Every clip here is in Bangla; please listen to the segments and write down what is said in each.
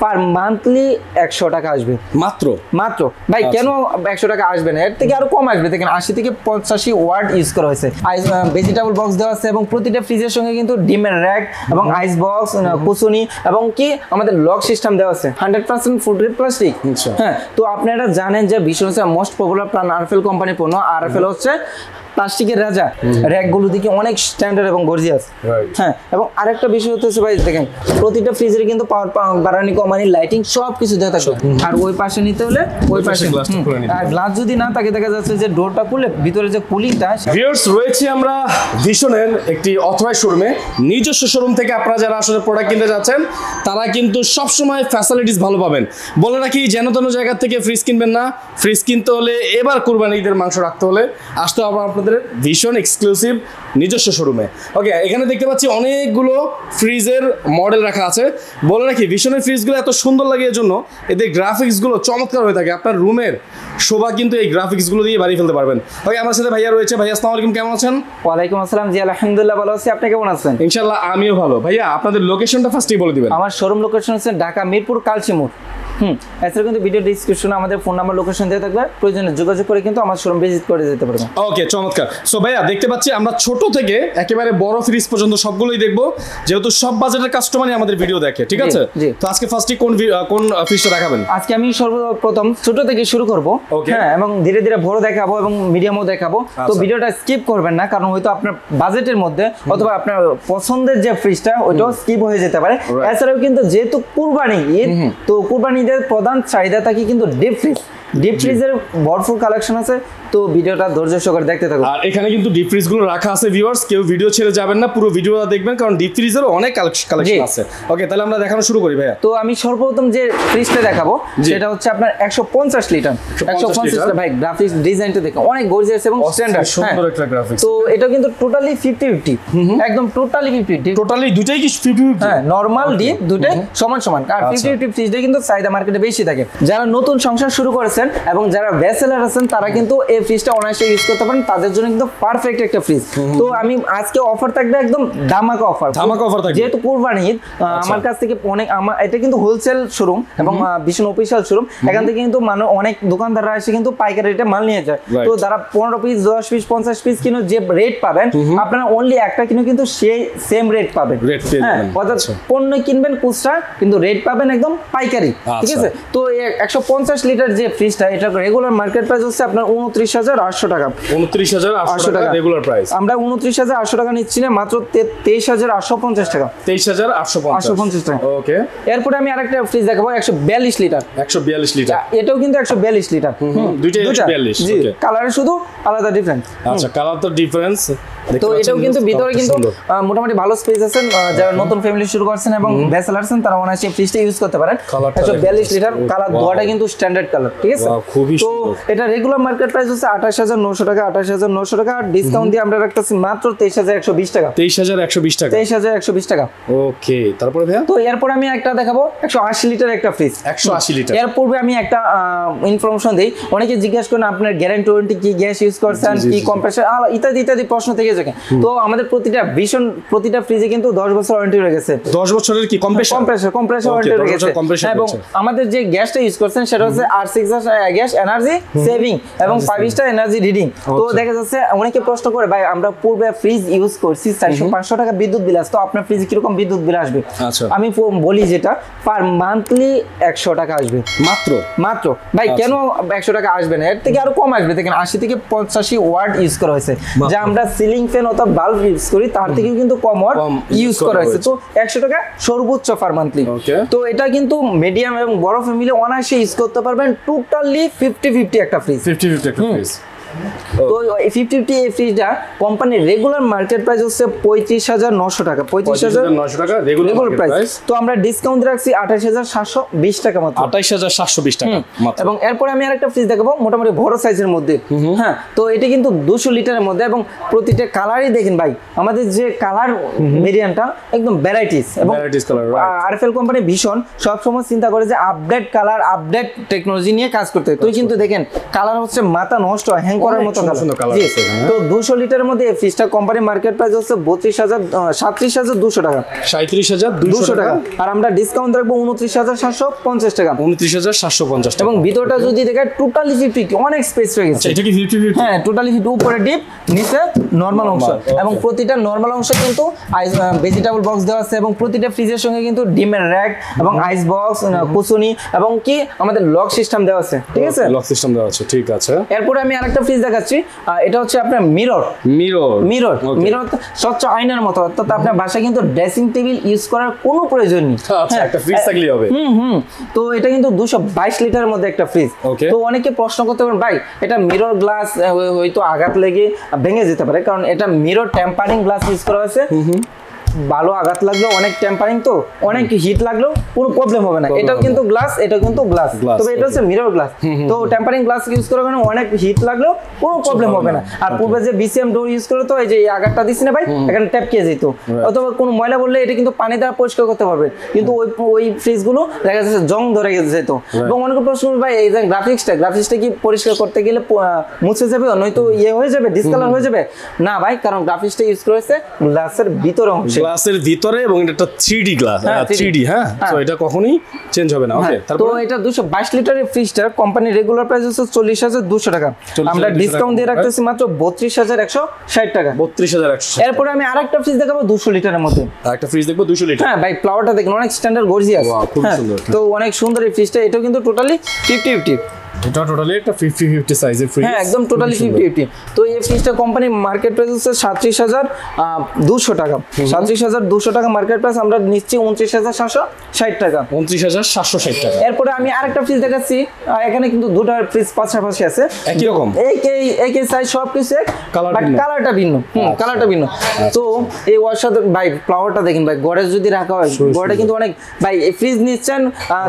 পার মান্থলি 100 টাকা আসবে মাত্র মাত্র ভাই। কেন 100 টাকা আসবে না, এর থেকে আরো কম আসবে। দেখেন 80 থেকে 85 ওয়াট ইউজ করা হয়েছে। ভেজিটেবল বক্স দেওয়া আছে এবং প্রতিটা ফ্রিজের সঙ্গে কিন্তু ডিমের র্যাক এবং আইস বক্স, কুসুনি এবং কি আমাদের লক সিস্টেম দেওয়া আছে। 100% ফুড গ্রেড প্লাস্টিক। হ্যাঁ, তো আপনারা জানেন যে ভীষণ মোস্ট পপুলার প্ল্যান আরএফএল কোম্পানির পণ্য। আরএফএল হচ্ছে প্লাস্টিকের রাজা। র্যাকগুলো দেখি অনেক স্ট্যান্ডার্ড এবং গর্জিয়াস। হ্যাঁ, এবং আরেকটা বিষয় হচ্ছে ভাই দেখেন প্রতিটা ফ্রিজের কিন্তু পাওয়ার বাড়ানি কমানি লাইটিং সব কিছু দেওয়া থাকে। আর ওই পাশে নিতে হলে ওই পাশে আর গ্লাস যদি না থাকে দেখা যাচ্ছে যে ডোরটা খুলে ভিতরে যে কুলিংটা। ভিউয়ার্স, রয়েছে আমরা ভিশনের একটি অথরাইজ শোরুমে। নিজস্ব শোরুম থেকে আপনারা যারা আসলে প্রোডাক্ট কিনতে যাচ্ছেন তারা কিন্তু সবসময় ফ্যাসিলিটিস ভালো পাবেন। বলে রাখি, যেন তেন জায়গা থেকে ফ্রিজ কিনবেন না। ফ্রিজ কিনতে হলে এবার কুরবানি ঈদের মাংস রাখতে হলে আসতে হবে আপনাদের ভীষণ এক্সক্লুসিভ নিজস্ব শোরুমে। ওকে, এখানে দেখতে পাচ্ছি অনেকগুলো ফ্রিজের মডেল রাখা আছে। বলে রাখি, ভীষণের ফ্রিজগুলো এত সুন্দর লাগে এর জন্য এদের গ্রাফিক্সগুলো চমৎকার হয়ে থাকে। আপনার রুমের শোভা কিন্তু এই গ্রাফিক্সগুলো দিয়ে বাড়িয়ে ফেলতে পারবেন। ওকে, আমার সাথে ভাইয়া রয়েছে। ভাইয়া আসসালামু আলাইকুম, কেমন আছেন? ওয়ালাইকুম আসসালাম। জি আলহামদুলিল্লাহ ভালো আছি, আপনি কেমন আছেন? ইনশাআল্লাহ আমিও ভালো। ভাইয়া আপনাদের লোকেশনটা ফার্স্টেই বলে দিবেন। আমার শোরুম লোকেশন হচ্ছে ঢাকা মিরপুর কালচিমুর। এছাড়া কিন্তু ভিডিও ডিসক্রিপশনে আমাদের ফোন নাম্বার লোকেশন দেওয়া থাকবে, প্রয়োজনে যোগাযোগ করে কিন্তু আমার শোরুম ভিজিট করে যেতে পারবেন। ওকে, চমৎকার। সো ভাইয়া দেখতে পাচ্ছি আমরা ছোট থেকে একেবারে বড় ফ্রিজ পর্যন্ত সবগুলোই দেখবো, যেহেতু সব বাজেটের কাস্টমারই আমাদের ভিডিও দেখে। ঠিক আছে, তো আজকে ফার্স্টে কোন ফ্রিজটা দেখাবেন? আজকে আমি সর্বপ্রথম ছোট থেকে শুরু করব। হ্যাঁ, এবং ধীরে ধীরে বড় দেখাবো এবং মিডিয়ামও দেখাবো। তো ভিডিওটা স্কিপ করবেন না, কারণ হয়তো আপনার বাজেটের মধ্যে অথবা আপনার পছন্দের যে ফ্রিজটা ওইটাও স্কিপ হয়ে যেতে পারে। এছাড়াও কিন্তু যেহেতু কুরবানি ঈদ, তো কুরবানিদের প্রধান চাহিদা থাকে কিন্তু ডিপ ফ্রিজের ভরপুর কালেকশন আছে। তো ভিডিওটা ধৈর্য সহকারে দেখতে থাকুন। আর এখানে কিন্তু ডিপ ফ্রিজগুলো রাখা আছে ভিউয়ার্স, কেউ ভিডিও ছেড়ে যাবেন না, পুরো ভিডিওটা দেখবেন, কারণ ডিপ ফ্রিজেরও অনেক কালেকশন আছে। ওকে, তাহলে আমরা দেখানো শুরু করি ভাইয়া। তো আমি সর্বপ্রথম যে ফ্রিজটা দেখাবো সেটা হচ্ছে আপনার 150 লিটার। 150 লিটার ভাই, গ্রাফিক্স ডিজাইনটা দেখুন অনেক গর্জিয়াস এবং স্ট্যান্ডার্ড, সুন্দর একটা গ্রাফিক্স। তো এটা কিন্তু টোটালি 50-50, একদম টোটালি 50-50, টোটালি দুটাই কি 50-50? হ্যাঁ, নরমাল ডিপ দুটাই সমান। আর 50-50 ফ্রিজটা কিন্তু চাহিদা মার্কেটে বেশি থাকে। যারা নতুন সংসার শুরু করেছেন এবং যারা ব্যাচেলার আছেন তারা কিন্তু এই ফ্রিজটা অনায়াসে ইউজ করতে পারেন, তাদের জন্য কিন্তু পারফেক্ট একটা ফ্রিজ। তো আমি আজকে অফার থাকবে একদম ধামাকা অফার থাকবে, যেহেতু কুরবানি ঈদ। আমার কাছ থেকে অনেক, এটা কিন্তু হোলসেল শোরুম এবং ভীষণ অফিসিয়াল শোরুম। এখান থেকে কিন্তু অনেক দোকানদাররা এসে কিন্তু পাইকারি রেটে মাল নিয়ে যায়। তো যারা 15 পিস 10 পিস 50 পিস কিনো যে রেট পাবেন, আপনারা অনলি একটা কিনো কিন্তু সেই সেম রেট পাবেন। হ্যাঁ, অর্থাৎ পণ্য কিনবেন খুচরা, কিন্তু রেট পাবেন একদম পাইকারি। ঠিক আছে, তো 150 লিটার যে ফ্রিজটা, এটা রেগুলার মার্কেট প্রাইস হচ্ছে আপনার 29,800 টাকা। 29,800 টাকা রেগুলার প্রাইস। আমরা 29,800 টাকা নিচ্ছি না, মাত্র 23,850 টাকা। 23,850 টাকা। ওকে, এরপরে আমি আরেকটা ফ্রিজ দেখাবো 142 লিটার। 142 লিটার, এটাও কিন্তু 142 লিটার। দুইটাই 142। জি, কালারে শুধু আলাদা ডিফারেন্স। আচ্ছা, কালার তো ডিফারেন্স। তো এটাও কিন্তু ভিতরে কিন্তু মোটামুটি ভালো স্পেস আছে। যারা নতুন ফ্যামিলি শুরু করছেন এবং ব্যাচেলার আছেন তারা অনায়াসে ফ্রিজটা ইউজ করতে পারেন। 142 লিটার, কালার দুটোটা কিন্তু স্ট্যান্ডার্ড কালার। ঠিক আছে, তো এটা রেগুলার মার্কেট প্রাইস হচ্ছে 28,900 টাকা। 28,900 টাকা, আর ডিসকাউন্ট দিয়ে আমরা রাখতেছি মাত্র 23,120 টাকা। 23,120 টাকা। 23,120 টাকা। ওকে, তারপরে ভাইয়া? তো এরপর আমি একটা দেখাবো 180 লিটার একটা ফ্রিজ। 180 লিটার। এর পূর্বে আমি একটা ইনফরমেশন দেই। অনেকে জিজ্ঞেস করেন আপনার গ্যারান্টি ওয়ারেন্টি কি, গ্যাস ইউজ করছেন কি, কম্প্রেসার ইত্যাদি ইত্যাদি প্রশ্ন থেকে থাকে। তো আমাদের প্রতিটা ফ্রিজে কিন্তু 10 বছর ওয়ারেন্টি রয়ে গেছে। 10 বছরের কি কম্প্রেসার ওয়ারেন্টি রয়ে গেছে। এবং আমাদের যে গ্যাসটা ইউজ করছেন সেটা হচ্ছে R6 গ্যাস, এনার্জি সেভিং এবং 5 স্টার এনার্জি রিডিং। তো দেখা যাচ্ছে অনেকে প্রশ্ন করে ভাই আমরা পূর্বে ফ্রিজ ইউজ করছি 400-500 টাকা বিদ্যুৎ বিল আসতো, আপনার ফ্রিজে কিরকম বিদ্যুৎ বিল আসবে? আমি বলি যেটা পার মান্থলি 100 টাকা আসবে মাত্র ভাই। কেন 100 টাকা আসবে না, এর থেকে আরো কম আসবে। দেখেন 80 থেকে 85 ওয়াট ইউজ করা হয়েছে। যা আমরা সিলিং ফ্যান অথবা বাল্ব ইউজ করি তার থেকে কিন্তু কম ওয়াট ইউজ করা হয়েছে। তো 100 টাকা সর্বোচ্চ পার মান্থলি। তো এটা কিন্তু মিডিয়াম এবং বড় ফ্যামিলি অনায়াসে ইউজ করতে পারবেন। টোটালি 50-50 একটা ফ্রিজ। 50-50 একটা ফ্রিজ। তো 50-50 এই ফ্রিজটা কোম্পানির রেগুলার মার্কেট প্রাইস হচ্ছে 35,900 টাকা। 35,900 টাকা রেগুলার প্রাইস। তো আমরা ডিসকাউন্ট রাখছি 28,720 টাকা মাত্র। 28,720 টাকা মাত্র। এবং এরপরে আমি আরেকটা ফ্রিজ দেখাবো মোটামুটি বড় সাইজের মধ্যে। হ্যাঁ, তো এটা কিন্তু 200 লিটারের মধ্যে এবং প্রতিটা কালারই দেখেন ভাই, আমাদের যে কালার ভেরিয়েন্টটা একদম ভ্যারাইটিস। এবং আরএফএল কোম্পানি ভীষণ সবসময় চিন্তা করে যে আপডেট কালার, আপডেট টেকনোলজি নিয়ে কাজ করতে। তো কিন্তু দেখেন কালার হচ্ছে মাথা নষ্ট, হ্যাং করার মতো কালার জি। আছে এখানে। তো 200 লিটারের মধ্যে এই ফ্রিজটা কোম্পানি মার্কেট প্রাইস হচ্ছে 37,200 টাকা 37,200 টাকা আর আমরা ডিসকাউন্ট রাখবো 29,750 টাকা 29,750 টাকা এবং ভিতরটা যদি দেখে টোটালি 50 অনেক স্পেস রয়ে গেছে। এটা কি 50-50? হ্যাঁ টোটালি 50 উপরে ডিপ নিচে নরমাল অংশ okay. এবং প্রতিটা নরমাল অংশে কিন্তু ভেজিটেবল বক্স দেওয়া আছে এবং প্রতিটা ফ্রিজের সঙ্গে কিন্তু ডিমের র‍্যাক এবং আইস বক্স কুসুনি এবং কি আমাদের লক সিস্টেম দেওয়া আছে, ঠিক আছে? লক সিস্টেম দেওয়া আছে, ঠিক আছে। এরপরে আমি আরেকটা ফ্রিজ দেখাচ্ছি, এটা হচ্ছে আপনার মিরর মিরর স্বচ্ছ আয়নার মতো, অর্থাৎ আপনার বাসায় কিন্তু ড্রেসিং টেবিল ইউজ করার কোনো প্রয়োজন নেই। আচ্ছা, একটা ফ্রিজ থাকলেই হবে। তো এটা কিন্তু 222 লিটারের মধ্যে একটা ফ্রিজ। Okay. তো অনেকে প্রশ্ন করতে পারেন ভাই এটা মিরর গ্লাস হয়তো আঘাত লেগে ভেঙে যেতে পারে, কারণ এটা মিরর টেম্পারিং গ্লাস ইউজ করা হয়েছে। ভালো আঘাত লাগলেও অনেক টেম্পারিং তো অনেক হিট লাগলেও কোনো প্রবলেম হবে না। এটাও কিন্তু গ্লাস, এটাও কিন্তু গ্লাস, তবে এটা হচ্ছে মিরর গ্লাস। তো টেম্পারিং গ্লাস ইউজ করার কারণে অনেক হিট লাগলেও কোনো প্রবলেম হবে না। আর পূর্বে যে বিসিএম ডোর ইউজ করে তো এই যে এই আঘাতটা দিছি না ভাই, এখানে ট্যাপকে যেত অথবা কোনো ময়লা বললে এটা কিন্তু পানি দ্বারা পরিষ্কার করতে পারবে, কিন্তু ওই ফ্রিজগুলো দেখা যাচ্ছে জং ধরে যেত। এবং অনেক প্রশ্ন ভাই এই যে গ্রাফিক্সটা কি পরিষ্কার করতে গেলে মুছে যাবে, নয়তো ইয়ে হয়ে যাবে, ডিসকালার হয়ে যাবে? না ভাই, কারণ গ্রাফিক্সটা ইউজ করেছে গ্লাসের ভিতরে অংশে, গ্লাসের ভিতরে, এবং এটা 3D গ্লাস, 3D, হ্যাঁ। তো এটা কখনোই চেঞ্জ হবে না। ওকে, তো তারপর এটা 222 লিটারের ফ্রিজটা কোম্পানি রেগুলার প্রাইস হচ্ছে 40,200 টাকা, আমরা ডিসকাউন্ট দিয়ে রাখতেছি মাত্র 32,160 টাকা। 32,160। এরপরে আমি আরেকটা ফ্রিজ দেখাবো 200 লিটারের মধ্যে। একটা ফ্রিজ দেখবো 200 লিটার। হ্যাঁ ভাই, ফ্লাওয়ারটা দেখুন অনেক স্ট্যান্ডার্ড গর্জিয়াস, খুব সুন্দর। তো অনেক সুন্দর এই ফ্রিজটা। এটাও কিন্তু টোটালি 50-50। এটা টোটালি একটা 50-50 সাইজের ফ্রিজ। হ্যাঁ একদম টোটালি 50-50। তো এই ফ্রিজটা কোম্পানি মার্কেট প্রাইস হচ্ছে 37,200 টাকা, 37,200 টাকা মার্কেট প্রাইস, আমরা নিচ্ছি 29,760 টাকা। 29,760 টাকা। এরপরে আমি আরেকটা ফ্রিজ দেখাচ্ছি, এখানে কিন্তু দুটো ফ্রিজ পাশাপাশি আছে, একই রকম, একই সাইজ সবকিছু এক, Colour বাট ভিন্ন। কালারটা ভিন্ন। কালারটা ভিন্ন। তো এই ওয়াশাতে ভাই ফ্লাওয়ারটা দেখেন ভাই, গড়ে যদি রাখা হয় গড়ে কিন্তু অনেক, ভাই এই ফ্রিজ নিচ্ছেন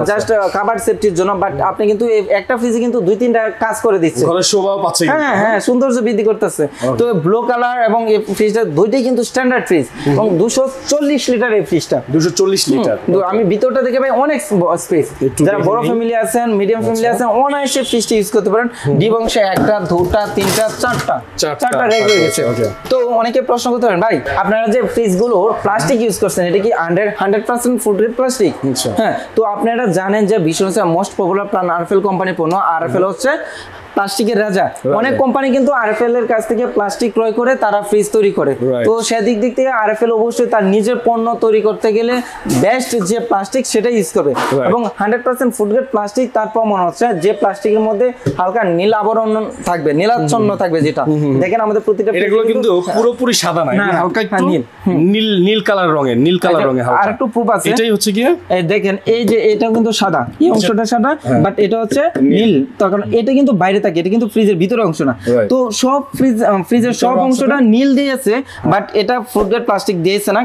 জাস্ট কাভার সেফটির জন্য, বাট আপনি কিন্তু একটা ফ্রিজে কিন্তু 2-3টা কাজ করে দিচ্ছে, ঘরের শোভাও পাচ্ছে। হ্যাঁ সৌন্দর্য বৃদ্ধি করতেছে। তো ব্লু কালার এবং এই ফ্রিজটা দুইটাই কিন্তু স্ট্যান্ডার্ড ফ্রিজ এবং 240 লিটার এই ফ্রিজটা। 240 লিটার। আমি ভিতরটা দেখে ভাই অনেক স্পেস, যারা বড় ফ্যামিলি আছেন, মিডিয়াম ফ্যামিলি আছেন, অনায়াসে ফ্রিজটা ইউজ করতে পারেন। ডিপ অংশে 1টা 2টা 3টা 4টা রেক হয়ে গেছে। তো অনেকে প্রশ্ন করতে পারেন ভাই আপনারা যে ফ্রিজগুলো প্লাস্টিক ইউজ করছেন এটা কি 100% ফুড গ্রেড প্লাস্টিক? হ্যাঁ, তো আপনারা জানেন যে বিশ্বের most popular plan RFL company পণ্য। আরএফএল হচ্ছে প্লাস্টিকের রাজা। অনেক কোম্পানি কিন্তু আরএফএল এর কাছ থেকে প্লাস্টিক ক্রয় করে তারা ফ্রিজ তৈরি করে। তো সেদিক থেকে আরএফএল অবশ্যই তার নিজের পণ্য তৈরি করতে গেলে বেস্ট যে প্লাস্টিক সেটাই ইউজ করবে এবং 100% ফুড গ্রেড প্লাস্টিক। তার প্রমাণ হচ্ছে যে প্লাস্টিকের মধ্যে হালকা নীল আবরণ থাকবে, নীলাচ্ছন্ন থাকবে, যেটা দেখেন আমাদের প্রতিটা এগুলো কিন্তু পুরোপুরি সাদা না, হালকা একটু নীল কালার রঙের, হালকা আর একটু প্রুফ আছে। এটাই হচ্ছে কি এই দেখেন, এই যে এটা কিন্তু সাদা, এই অংশটা সাদা, বাট এটা হচ্ছে নীল। তখন এটা কিন্তু বাইরে থাকে, এটা কিন্তু ফ্রিজের ভিতরে অংশ না। তো সব ফ্রিজের সব অংশটা নীল দিয়েছে, বাট এটা ফুড গ্রেড প্লাস্টিক দিয়েছে না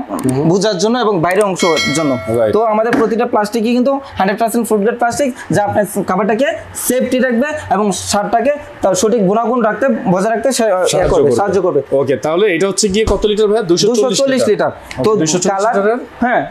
বোঝার জন্য এবং বাইরের অংশের জন্য। তো আমাদের প্রতিটা প্লাস্টিকই কিন্তু 100% ফুড গ্রেড প্লাস্টিক, যা আপনার খাবারটাকে সেফটি রাখবে এবং স্বাদটাকে তার সঠিক গুণাগুণ রাখতে বজায় রাখতে সাহায্য করবে। ওকে, তাহলে এটা হচ্ছে কি কত লিটার ভাই? 240 লিটার। তো কালার, হ্যাঁ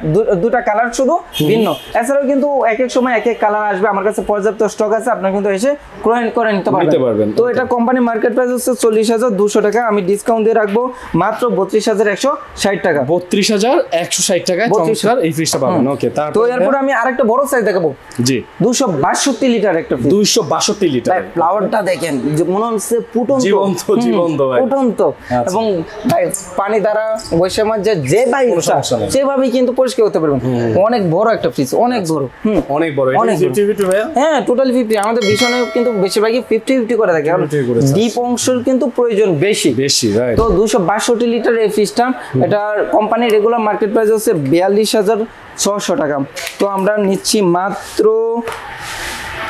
দুটা কালার শুধু ভিন্ন। এছাড়াও কিন্তু এক এক সময় এক এক কালার আসবে, আমার কাছে পর্যাপ্ত স্টক আছে, আপনারা কিন্তু এসে ক্রয় করে নিতে পারবেন। তো এটা কোম্পানি মার্কেট প্রাইস হচ্ছে 40,200 টাকা, আমি ডিসকাউন্ট দিয়ে রাখবো মাত্র 32,160 টাকা। 32,160 টাকায় চমৎকার এই ফ্রিজটা পাবেন। ওকে, তো এরপর আমি আরেকটা বড় সাইজ দেখাবো। জি, 262 লিটার একটা ফ্রিজ। 262 লিটার। ফ্লাওয়ারটা দেখেন, যে মনে হচ্ছে জীবন্ত ভাই, ফুটন্ত এবং ভাই পানি দ্বারা বৈশাখ মাঝে যে ভাই সেভাবেই কিন্তু পরিষ্কার করতে পারবেন। অনেক বড় একটা ফ্রিজ, অনেক বড়, অনেক বড়। এটা 50-50 ভাই? হ্যাঁ টোটালি 50। আমাদের ভীষণে কিন্তু বেশিরভাগই 50-50 করে থাকে, কারণ ডিপ অংশের কিন্তু প্রয়োজন বেশি, রাইট। তো 262 লিটার এই ফ্রিজটা, এটার কোম্পানি রেগুলার মার্কেট প্রাইস হচ্ছে 42,600 টাকা। তো আমরা নিচ্ছি মাত্র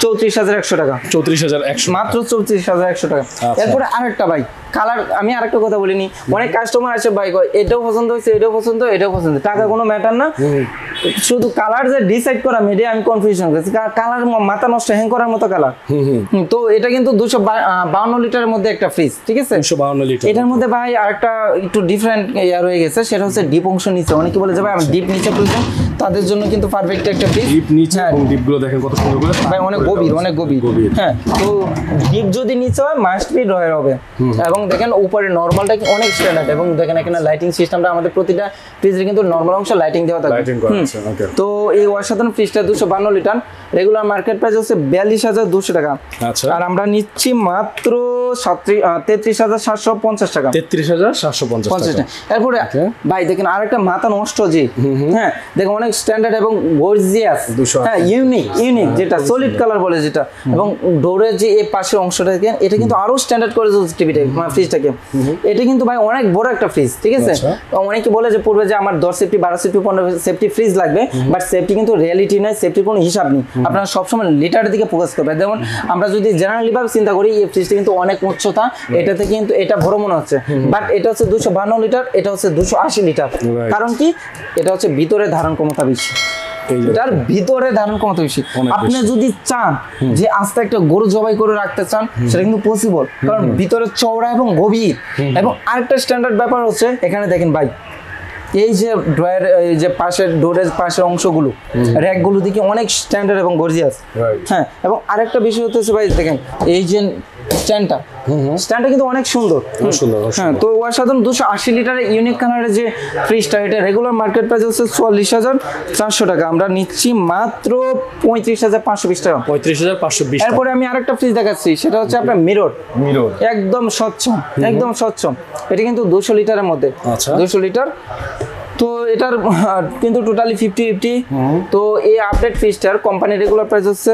34,100 টাকা। 34,100 মাত্র 34,100 টাকা। এরপরে আরেকটা ভাই কালার, আমি আরেকটা কথা বলিনি, অনেক কাস্টমার আছে ভাই এটাও পছন্দ হয়েছে, এটাও পছন্দ, এটাও পছন্দ, টাকা কোনো ম্যাটার না, শুধু কালার যে ডিসাইড করা মিডিয়া আমি কনফিউশন করছি, কালার মাথা নষ্ট হ্যাং করার মতো কালার। তো এটা কিন্তু 252 লিটারের মধ্যে একটা ফ্রিজ, ঠিক আছে? 252 লিটার। এটার মধ্যে ভাই আরেকটা একটু ডিফারেন্ট ইয়া রয়ে গেছে, সেটা হচ্ছে ডিপ অংশ নিচে। অনেকে বলে যে ভাই আমার ডিপ নিচে প্রয়োজন, তাদের জন্য কিন্তু পারফেক্ট একটা ফ্রিজ। ডিপ নিচে এবং ডিপগুলো দেখেন কত সুন্দর করে ভাই অনেক গভীর, অনেক গভীর। হ্যাঁ, তো ডিপ যদি নিচে হয় মাস্ট বি ড্রয়ার হবে। এবং দেখেন উপরে নরমালটা অনেক স্ট্যান্ডার্ড, এবং দেখেন এখানে লাইটিং সিস্টেমটা আমাদের প্রতিটা ফ্রিজে কিন্তু নরমাল অংশে লাইটিং দেওয়া থাকে। লাইটিং করা আছে, ওকে। তো এই অসাধারণ ফ্রিজটা 252 লিটার, রেগুলার মার্কেট প্রাইস হচ্ছে 42,200 টাকা। আচ্ছা, আর আমরা নিচ্ছি মাত্র 33,750 টাকা। 33,750 টাকা। এরপরে ভাই দেখেন আরেকটা মাথা নষ্ট যে, হ্যাঁ দেখেন অনেক স্ট্যান্ডার্ড এবং গর্জিয়াস, হ্যাঁ ইউনিক যেটা সলিড কালার বলে যেটা, এবং ডোরের যে এই পাশের অংশটা দেখেন এটা কিন্তু আরো স্ট্যান্ডার্ড করে দিয়েছে টিভিটা, ফ্রিজটাকে। এটা কিন্তু ভাই অনেক বড় একটা ফ্রিজ, ঠিক আছে। অনেকে বলে যে পূর্বে যে আমার 10 সেফটি 12 সেফটি 15 সেফটি ফ্রিজ লাগবে, বাট সেফটি কিন্তু রিয়েলিটি নয়, সেফটির কোনো হিসাব নেই। আপনারা সবসময় লিটারের দিকে ফোকাস করবেন। যেমন আমরা যদি জেনারেলি ভাবে চিন্তা করি এই ফ্রিজটা কিন্তু অনেক উচ্চতা, এটাতে কিন্তু এটা বড় মনে হচ্ছে, বাট এটা হচ্ছে 252 লিটার, এটা হচ্ছে 280 লিটার। কারণ কি, এটা হচ্ছে ভিতরে ধারণ ক্ষমতা বেশি, এটার ভিতরে ধারণ ক্ষমতা বেশি। আপনি যদি চান যে আস্তে একটা গরু জবাই করে রাখতে চান, সেটা কিন্তু পসিবল, কারণ ভিতরে চওড়া এবং গভীর। এবং আরেকটা স্ট্যান্ডার্ড ব্যাপার হচ্ছে এখানে দেখেন ভাই, এই যে ড্রয়ার, এই যে পাশের ডোরের পাশের অংশগুলো, র্যাকগুলো দিকে অনেক স্ট্যান্ডার্ড এবং গর্জিয়াস। হ্যাঁ, এবং আরেকটা বিষয় হচ্ছে ভাই দেখেন এই যে স্ট্যান্ডটা কিন্তু অনেক সুন্দর। হ্যাঁ, তো অসাধারণ 280 লিটারের ইউনিক কালারের যে ফ্রিজটা, এটা রেগুলার মার্কেট প্রাইস হচ্ছে 44,400 টাকা। আমরা নিচ্ছি মাত্র 35,520 টাকা। 35,520। এরপরে আমি আরেকটা ফ্রিজ দেখাচ্ছি, সেটা হচ্ছে আপনার মিরর। একদম স্বচ্ছ, একদম স্বচ্ছ। এটা কিন্তু 200 লিটারের মধ্যে, 200 লিটার। তো এটার কিন্তু টোটালি 50-50। তো এই আপডেট ফ্রিজটার কোম্পানি রেগুলার প্রাইস হচ্ছে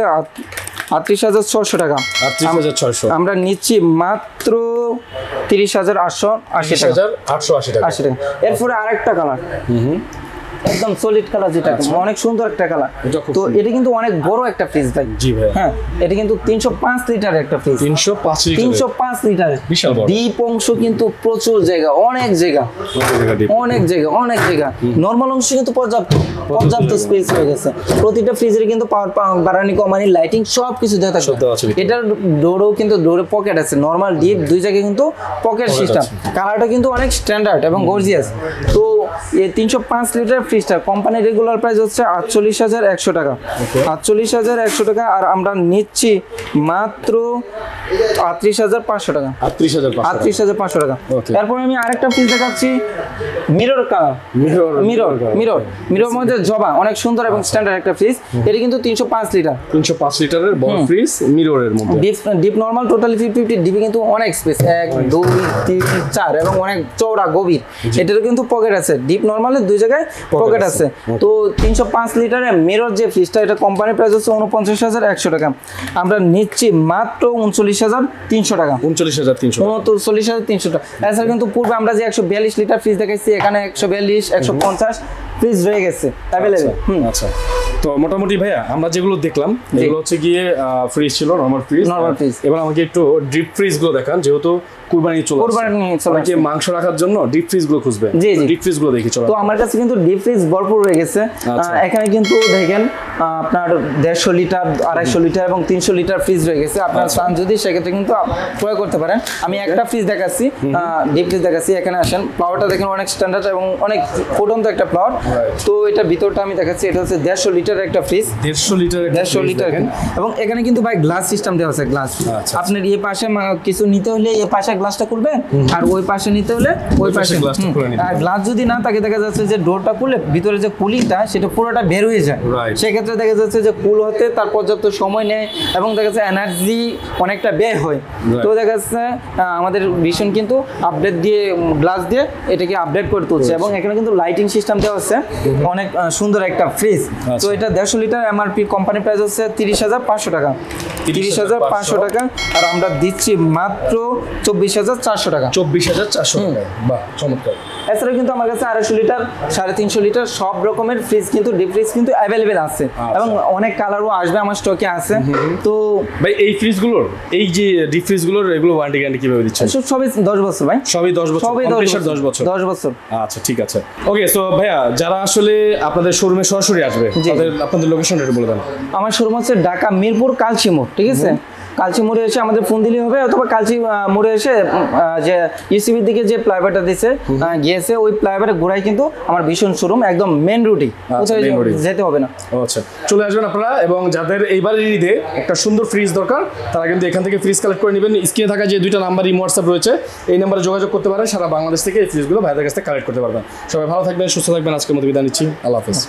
38,600 টাকা। 38,600। আমরা নিচ্ছি মাত্র 30,880 টাকা। এরপরে আরেকটা কালার, একদম সলিড কালার, যেটা অনেক সুন্দর একটা কালার। তো এটা কিন্তু অনেক বড় একটা ফ্রিজ ভাই। জি ভাই। হ্যাঁ, এটা কিন্তু 305 লিটারের একটা ফ্রিজ। 305 লিটার, বিশাল বড়। ডিপ অংশ কিন্তু প্রচুর জায়গা, অনেক জায়গা। নরমাল অংশ কিন্তু পর্যাপ্ত স্পেস হয়ে গেছে। প্রতিটা ফ্রিজের কিন্তু পাওয়ার বাড়ানি কমানি লাইটিং সব কিছু দেওয়া থাকে। এটার ডোরও কিন্তু ডোরে পকেট আছে, নরমাল ডিপ দুই জায়গায় কিন্তু পকেট সিস্টেম। কালারটা কিন্তু অনেক স্ট্যান্ডার্ড এবং গর্জিয়াস। তো এই 305 লিটার ফ্রিজটা কোম্পানির রেগুলার প্রাইস হচ্ছে 48,100 টাকা। 48,100 টাকা। আর আমরা নিচ্ছি মাত্র 38,500 টাকা। 38,500 টাকা। এরপর আমি আরেকটা ফ্রিজ দেখাচ্ছি, মিরর কালার। মিরর মধ্যে জবা, অনেক সুন্দর এবং স্ট্যান্ডার্ড একটা ফ্রিজ। এটা কিন্তু 305 লিটার। 305 লিটারের বড় ফ্রিজ মিররের মধ্যে। ডিপ নরমাল টোটালি 50-50, ডিপে কিন্তু অনেক স্পেস, 1 2 3 4 এবং অনেক চওড়া গভীর। এটারও কিন্তু পকেট আছে, ডিপ নরমালের দুই জায়গায় পকেট আছে। তো 305 লিটারের মিরর যে ফ্রিজটা, এটা কোম্পানির প্রাইস হচ্ছে 49,100 টাকা। আমরা নিচ্ছি মাত্র 39,300 টাকা। 39,300 টাকা। এছাড়া কিন্তু পূর্বে আমরা যে 142 লিটার ফ্রিজ দেখাইছি, এখানে 142 150 ফ্রিজ রয়ে গেছে অ্যাভেলেবল। আচ্ছা, তো মোটামুটি ভাইয়া আমরা যেগুলো দেখলাম এগুলো হচ্ছে গিয়ে ফ্রিজ ছিল, নরমাল ফ্রিজ। এবার আমাকে একটু ডিপ ফ্রিজ গুলো দেখান, যেহেতু কুরবানি চলে আসছে, মাংস রাখার জন্য ডিপ ফ্রিজ গুলো খুঁজবে। ডিপ ফ্রিজ গুলো দেখি চলো। তো আমার কাছে কিন্তু ডিপ ফ্রিজ ভরপুর হয়ে গেছে। এখানে কিন্তু দেখেন আপনার 150 লিটার 250 লিটার এবং 300 লিটার ফ্রিজ রয়ে গেছে। আপনার চান যদি সেক্ষেত্রে কিন্তু প্রয়োগ করতে পারেন। আমি একটা ফ্রিজ দেখাচ্ছি, ডিপ ফ্রিজ দেখাচ্ছি। এখানে আসেন, ফ্লাওয়ারটা দেখেন অনেক স্ট্যান্ডার্ড এবং অনেক ফুটন্ত একটা ফ্লাওয়ার। তো এটা ভিতরটা আমি দেখাচ্ছি, এটা হচ্ছে 150 লিটারের একটা ফ্রিজ। 150 লিটার এবং এখানে কিন্তু ভাই গ্লাস সিস্টেম দেওয়া আছে। গ্লাস আপনার এই পাশে কিছু নিতে হলে এই পাশে গ্লাসটা খুলবে, আর ওই পাশে নিতে হলে ওই পাশে গ্লাসটা খুলে নিতে। আর গ্লাস যদি না থাকে, দেখা যাচ্ছে যে ডোরটা খুলে ভিতরে যে কুলিংটা সেটা পুরোটা বের হয়ে যায়। সেক্ষেত্রে দেখা যাচ্ছে যে কুল হতে তার পর্যাপ্ত সময় নেয় এবং দেখা যাচ্ছে এনার্জি অনেকটা ব্যয় হয়। তো দেখা যাচ্ছে আমাদের ভীষণ কিন্তু আপডেট দিয়ে গ্লাস দিয়ে এটাকে আপডেট করে তুলছে। এবং এখানে কিন্তু লাইটিং সিস্টেম দেওয়া আছে, অনেক সুন্দর একটা ফ্রিজ। তো এটা 150 লিটার, এমআরপি কোম্পানি প্রাইস হচ্ছে 30,500 টাকা। 30,500 টাকা। আর আমরা দিচ্ছি মাত্র 24,400 টাকা। 24,400 টাকা। বাহ, চমৎকার। এছাড়া কিন্তু আমার কাছে 250 লিটার 350 লিটার সব রকমের ফ্রিজ কিন্তু ডিপ ফ্রিজ কিন্তু অ্যাভেলেবেল আছে, এবং অনেক কালারও আসবে আমার স্টকে আছে। তো ভাই এই ফ্রিজগুলোর, এই যে ডিপ ফ্রিজগুলোর এগুলো ওয়ারেন্টি গ্যারান্টি কিভাবে দিচ্ছেন? সবই 10 বছর ভাই। সবই 10 বছর। সবই 10 বছর। আচ্ছা, ঠিক আছে। ওকে, সো ভাইয়া যারা আসলে আপনাদের শোরুমে সরাসরি আসবে, তাদের আপনাদের লোকেশনটা একটু বলে দেন। আমার শোরুম হচ্ছে ঢাকা মিরপুর কালচিমোড়, ঠিক আছে। কালচি মোড়ে এসে আমাদের ফোন দিলেই হবে, অথবা কালচি মোড়ে এসে যে ইউসিবির দিকে যে প্লাইবারটা দিছে গিয়েছে ওই প্লাইবারের গোড়ায় কিন্তু আমার ভীষণ শোরুম, একদম মেন রুটে, কোথায় main road এ। যেতে হবে না। আচ্ছা, চলে আসবেন আপনারা, এবং যাদের এইবারের ঈদে একটা সুন্দর ফ্রিজ দরকার তারা কিন্তু এখান থেকে ফ্রিজ কালেক্ট করে নেবেন। স্ক্রিনে থাকা যে দুইটা নাম্বার হোয়াটসঅ্যাপ রয়েছে, এই নাম্বারে যোগাযোগ করতে পারেন। সারা বাংলাদেশ থেকে এই ফ্রিজগুলো ভাইদের কাছ থেকে কালেক্ট করতে পারবেন। সবাই ভালো থাকবেন, সুস্থ থাকবেন। আজকের মতো বিদায় নিচ্ছি, আল্লাহ হাফেজ।